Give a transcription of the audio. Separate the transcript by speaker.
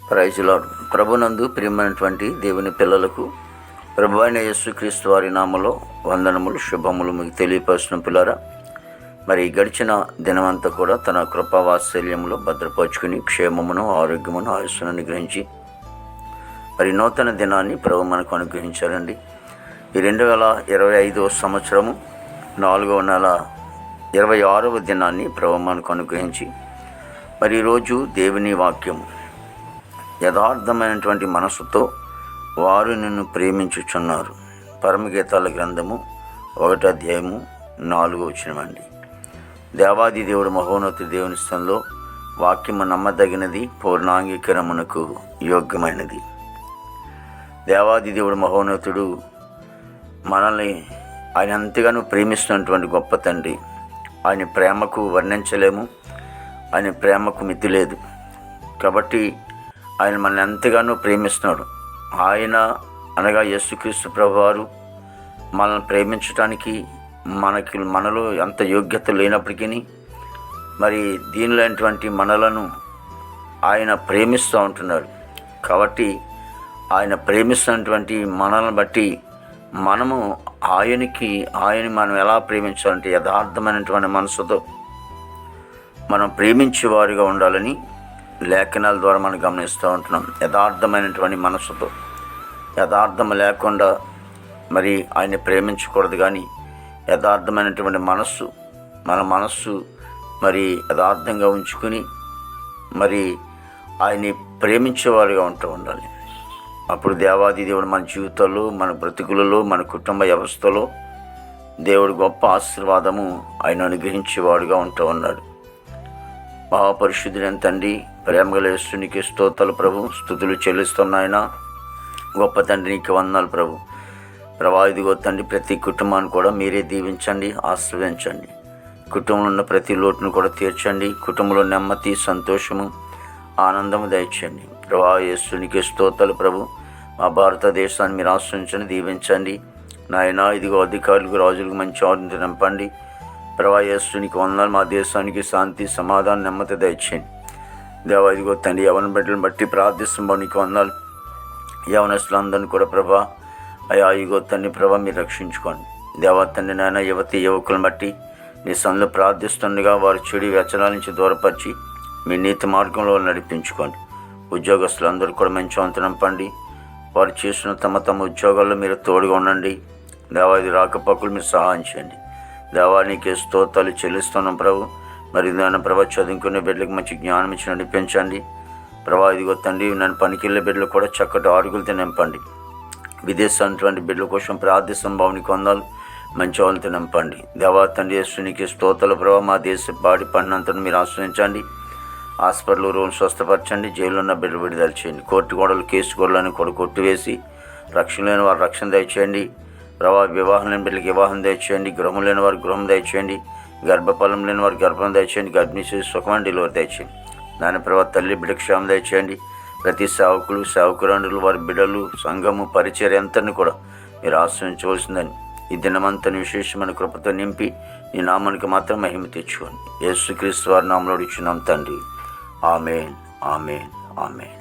Speaker 1: Praise lord. ప్రభునందు ప్రియమైనటువంటి దేవుని పిల్లలకు ప్రభు అయిన యేసుక్రీస్తు వారి నామములో వందనములు, శుభములు మీకు తెలియపరిచిన పిల్లరా. మరి గడిచిన దినమంతా కూడా తన కృపావాత్సల్యంలో భద్రపరుచుకుని క్షేమమును, ఆరోగ్యమును, ఆయుస్సును అనుగ్రహించి మరి నూతన దినాన్ని ప్రభు మనకు అనుగ్రహించారండి. ఈ 2025 సంవత్సరము 4వ నెల 26వ దినాన్ని ప్రభు మనకు అనుగ్రహించి మరి ఈరోజు దేవుని వాక్యము యథార్థమైనటువంటి మనసుతో వారు నిన్ను ప్రేమించుచున్నారు. పరమగీతాల గ్రంథము 1వ అధ్యాయము 4వ వచనమండి. దేవాది దేవుడు మహోన్నత దేవుని స్థలంలో వాక్యము నమ్మదగినది, పూర్ణాంగీకరమునకు యోగ్యమైనది. దేవాది దేవుడు మహోన్నతుడు మనల్ని ఆయన ఎంతగానో ప్రేమిస్తున్నటువంటి గొప్ప తండ్రి. ఆయన ప్రేమకు వర్ణించలేము, ఆయన ప్రేమకు మితి లేదు. కాబట్టి ఆయన మనల్ని ఎంతగానో ప్రేమిస్తున్నాడు. ఆయన అనగా యేసుక్రీస్తు ప్రభువారు మనల్ని ప్రేమించడానికి మనలో ఎంత యోగ్యత లేనప్పటికీ మరి దీనిలోటువంటి మనలను ఆయన ప్రేమిస్తూ ఉంటున్నాడు. కాబట్టి ఆయన ప్రేమిస్తున్నటువంటి మనల్ని బట్టి మనము ఆయన్ని మనం ఎలా ప్రేమించాలంటే యథార్థమైనటువంటి మనసుతో మనం ప్రేమించేవారుగా ఉండాలని లేఖనాల ద్వారా మనం గమనిస్తూ ఉంటున్నాం. యథార్థమైనటువంటి మనసుతో, యథార్థం లేకుండా మరి ఆయన్ని ప్రేమించకూడదు. కానీ యథార్థమైనటువంటి మన మనస్సు మరి యథార్థంగా ఉంచుకుని మరి ఆయన్ని ప్రేమించేవారుగా ఉండాలి. అప్పుడు దేవాది దేవుడు మన జీవితాల్లో, మన బ్రతుకులలో, మన కుటుంబ వ్యవస్థలో దేవుడు గొప్ప ఆశీర్వాదము ఆయన అనుగ్రహించేవాడుగా ఉన్నాడు. మహాపరిశుద్ధుడైన తండ్రి, ప్రేమగల యేసునికి స్తోత్రాలు ప్రభు. స్తుతులు చెల్లిస్తున్నాయన గొప్ప తండ్రి, నీకు వందనాలు ప్రభు. ఇదిగో తండ్రి, ప్రతి కుటుంబాన్ని కూడా మీరే దీవించండి, ఆశీర్వదించండి. కుటుంబంలో ఉన్న ప్రతి లోటును కూడా తీర్చండి. కుటుంబంలో నెమ్మది, సంతోషము, ఆనందము దయచేయండి. యేసునికి స్తోత్రాలు ప్రభు. మా భారతదేశాన్ని మీరు ఆశ్రయించండి, దీవించండి నాయన. ఇదిగో అధికారులకు, రాజులకు మంచి ఆనంద నింపండి. యేసునికి వందనాలు. మా దేశానికి శాంతి, సమాధానం, నెమ్మది దయచేయండి దేవా. ఇదిగో తండ్రి, యవన బిడ్డలను బట్టి ప్రార్థిస్తున్నాం, నీకు వందనాలు. యవనస్తులందరినీ కూడా ప్రభా ఇదిగో తండ్రి మీరు రక్షించుకోండి దేవా. తండ్రి నాయన, యువకులను బట్టి నీ సన్నిధిలో ప్రార్థిస్తుండగా వారు చెడు వ్యసనాల నుంచి దూరపరిచి మీ నీతి మార్గంలో నడిపించుకోండి. ఉద్యోగస్తులందరూ కూడా మంచి వంతు నింపండి. వారు చేసిన తమ ఉద్యోగాల్లో మీరు తోడుగా ఉండండి దేవా. ఇది రాకపోకలు మీరు సహాయం చేయండి దేవా. నీకే స్తోత్రాలు చెల్లిస్తున్నాం ప్రభు. మరి నన్ను ప్రభా చదువుకునే బిడ్డలకు మంచి జ్ఞానం ఇచ్చి నడిపించండి ప్రభా. ఇదిగో తండ్రి, నన్ను పనికిళ్ళే బిడ్డలు కూడా చక్కటి ఆరుగులతో నింపండి. విదేశానికి బిడ్డల కోసం ప్రార్థిస్తాం భావనికి వందాలు, మంచి వాళ్ళతో నింపండి దేవా. తండ్రి యేసునికి స్తోత్రాలు ప్రభా. మా దేశ బాడి పడినంతను మీరు ఆశ్రయించండి. హాస్పిటల్ రూమ్ స్వస్థపరచండి. జైల్లో ఉన్న బిడ్డలు విడుదల చేయండి. కోర్టు గోడలు, కేసు గోడలను కూడా కొట్టివేసి రక్షణ లేని వారు రక్షణ దయచేయండి ప్రభా. వివాహం లేని బిడ్డలకి వివాహం దయచేయండి. గృహం లేని వారు గృహం దయచేయండి. గర్భఫలం లేని వారు గర్భం దయచేయండి. గర్భిణీ సుఖమైన డెలివరీ దయచేయండి నాయన ప్రభా. తల్లి బిడ్డ క్షేమం దయచేయండి. ప్రతి సేవకులు, సేవకురాండులు, వారి బిడ్డలు, సంఘము, పరిచర్య అంతని కూడా మీరు ఆశ్రయించవలసిందని ఈ దినమంతని విశేషమైన కృపతో నింపి నీ నామానికి మాత్రం మహిమ తెచ్చుకోండి. యేసుక్రీస్తు వారి నామములో ఇచ్చున్నాం తండ్రి. ఆమేన్, ఆమేన్, ఆమేన్.